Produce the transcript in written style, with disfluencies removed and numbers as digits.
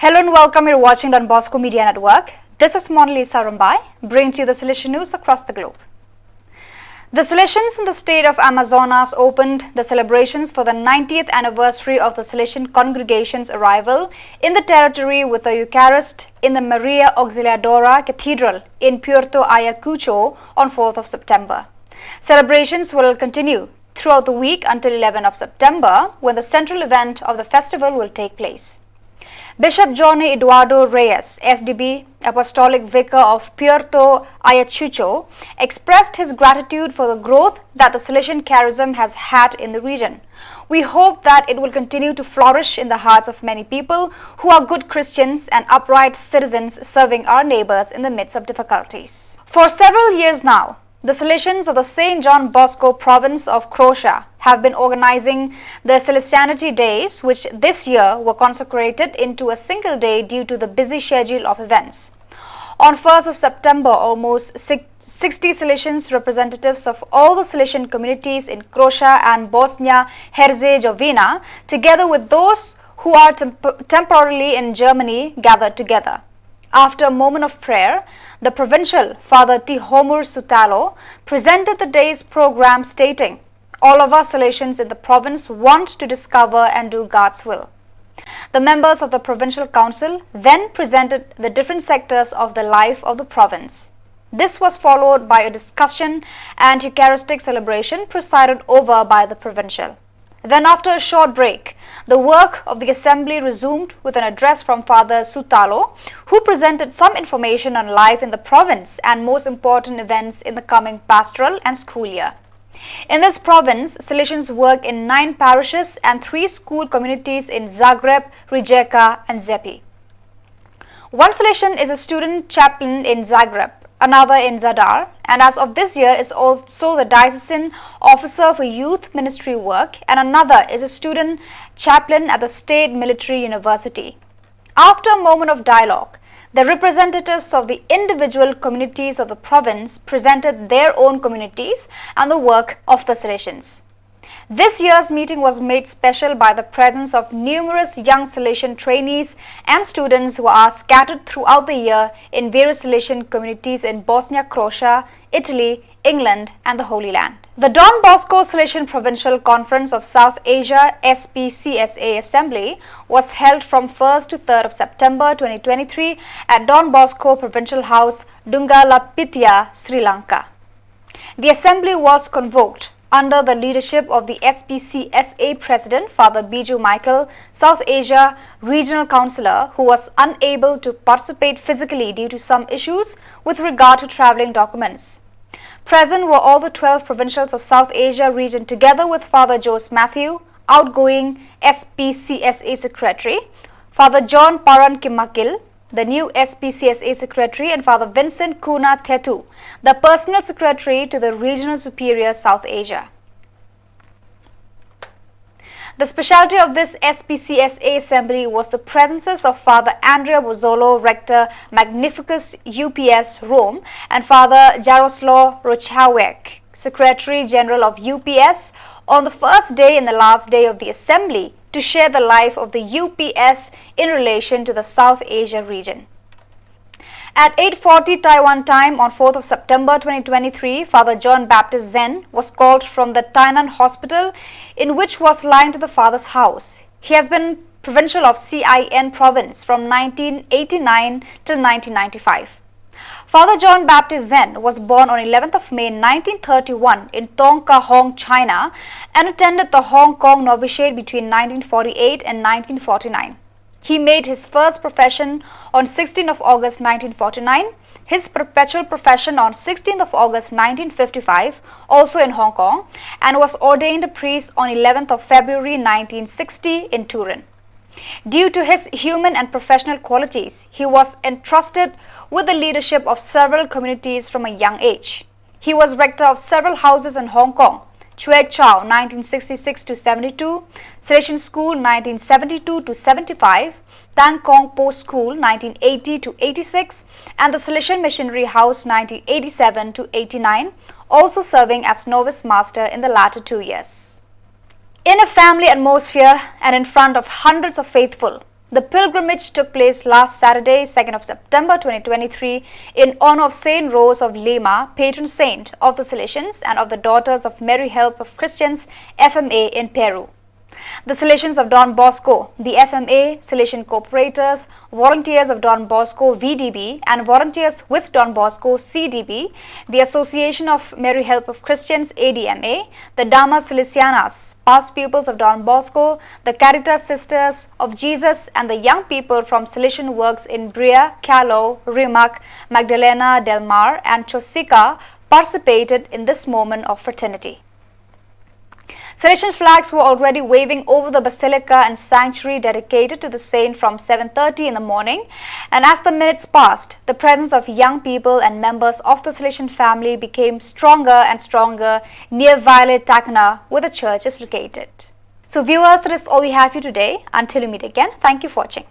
Hello and welcome. You're watching on Bosco Media Network. This is Monalisa Rambai, bringing to you the Salesian news across the globe. The Salesians in the state of Amazonas opened the celebrations for the 90th anniversary of the Salesian congregation's arrival in the territory with a Eucharist in the Maria Auxiliadora Cathedral in Puerto Ayacucho on 4th of September. Celebrations will continue throughout the week until 11th of September, when the central event of the festival will take place. Bishop Johnny Eduardo Reyes, SDB, Apostolic Vicar of Puerto Ayacucho, expressed his gratitude for the growth that the Salesian charism has had in the region. We hope that it will continue to flourish in the hearts of many people who are good Christians and upright citizens serving our neighbors in the midst of difficulties. For several years now, the Salesians of the St. John Bosco province of Croatia have been organizing the Salesianity Days, which this year were consecrated into a single day due to the busy schedule of events. On 1st of September, almost 60 Salesians, representatives of all the Salesian communities in Croatia and Bosnia-Herzegovina, together with those who are temporarily in Germany, gathered together. After a moment of prayer, the provincial Father Tihomir Sutalo presented the day's program, stating, "All of us Salesians in the province want to discover and do God's will." The members of the provincial council then presented the different sectors of the life of the province. This was followed by a discussion and Eucharistic celebration presided over by the provincial. Then, after a short break, the work of the assembly resumed with an address from Father Sutalo, who presented some information on life in the province and most important events in the coming pastoral and school year. In this province, Salesians work in 9 parishes and 3 school communities in Zagreb, Rijeka and Zepi. One Salesian is a student chaplain in Zagreb, another in Zadar, and as of this year is also the diocesan officer for youth ministry work, and another is a student chaplain at the State Military University. After a moment of dialogue, the representatives of the individual communities of the province presented their own communities and the work of the Salesians. This year's meeting was made special by the presence of numerous young Salesian trainees and students who are scattered throughout the year in various Salesian communities in Bosnia, Croatia, Italy, England and the Holy Land. The Don Bosco Salesian Provincial Conference of South Asia SPCSA Assembly was held from 1st to 3rd of September 2023 at Don Bosco Provincial House, Dungalapitya, Sri Lanka. The assembly was convoked under the leadership of the SPCSA President, Father Biju Michael, South Asia Regional Councillor, who was unable to participate physically due to some issues with regard to travelling documents. Present were all the 12 provincials of South Asia region, together with Father Jose Matthew, outgoing SPCSA Secretary, Father John Paran Kimakil, the new SPCSA Secretary, and Father Vincent Kuna Thetu, the Personal Secretary to the Regional Superior South Asia. The specialty of this SPCSA Assembly was the presences of Father Andrea Bozzolo, Rector Magnificus UPS Rome, and Father Jaroslaw Rochawek, Secretary General of UPS, on the first day and the last day of the Assembly, to share the life of the UPS in relation to the South Asia region. At 8:40 Taiwan time on 4th of September 2023, Father John Baptist Zen was called from the Tainan Hospital, in which was lying to the Father's house. He has been provincial of CIN province from 1989 till 1995. Father John Baptist Zen was born on 11th of May 1931 in Tong Ka Hong, China, and attended the Hong Kong novitiate between 1948 and 1949. He made his first profession on 16th of August 1949, his perpetual profession on 16th of August 1955, also in Hong Kong, and was ordained a priest on 11th of February 1960 in Turin. Due to his human and professional qualities, he was entrusted with the leadership of several communities from a young age. He was rector of several houses in Hong Kong: Chuek Chow 1966 to 72, Salesian School 1972 to 75, Tang Kong Post School 1980 to 86, and the Salesian Missionary House 1987 to 89, also serving as novice master in the latter 2 years. In a family atmosphere and in front of hundreds of faithful, The pilgrimage took place last Saturday, 2nd of September 2023, in honor of Saint Rose of Lima, patron saint of the Salesians and of the Daughters of Mary Help of Christians, FMA in Peru. The Salesians of Don Bosco, the FMA, Salesian Cooperators, Volunteers of Don Bosco, VDB, and Volunteers with Don Bosco, CDB, the Association of Mary Help of Christians, ADMA, the Damas Salesianas, past pupils of Don Bosco, the Caritas Sisters of Jesus, and the young people from Salesian works in Bria, Calo, Rimac, Magdalena del Mar, and Chosica participated in this moment of fraternity. Salesian flags were already waving over the basilica and sanctuary dedicated to the saint from 7:30 in the morning, and as the minutes passed, the presence of young people and members of the Salesian family became stronger and stronger near Violet Takana, where the church is located. So viewers, that is all we have for you today. Until we meet again, thank you for watching.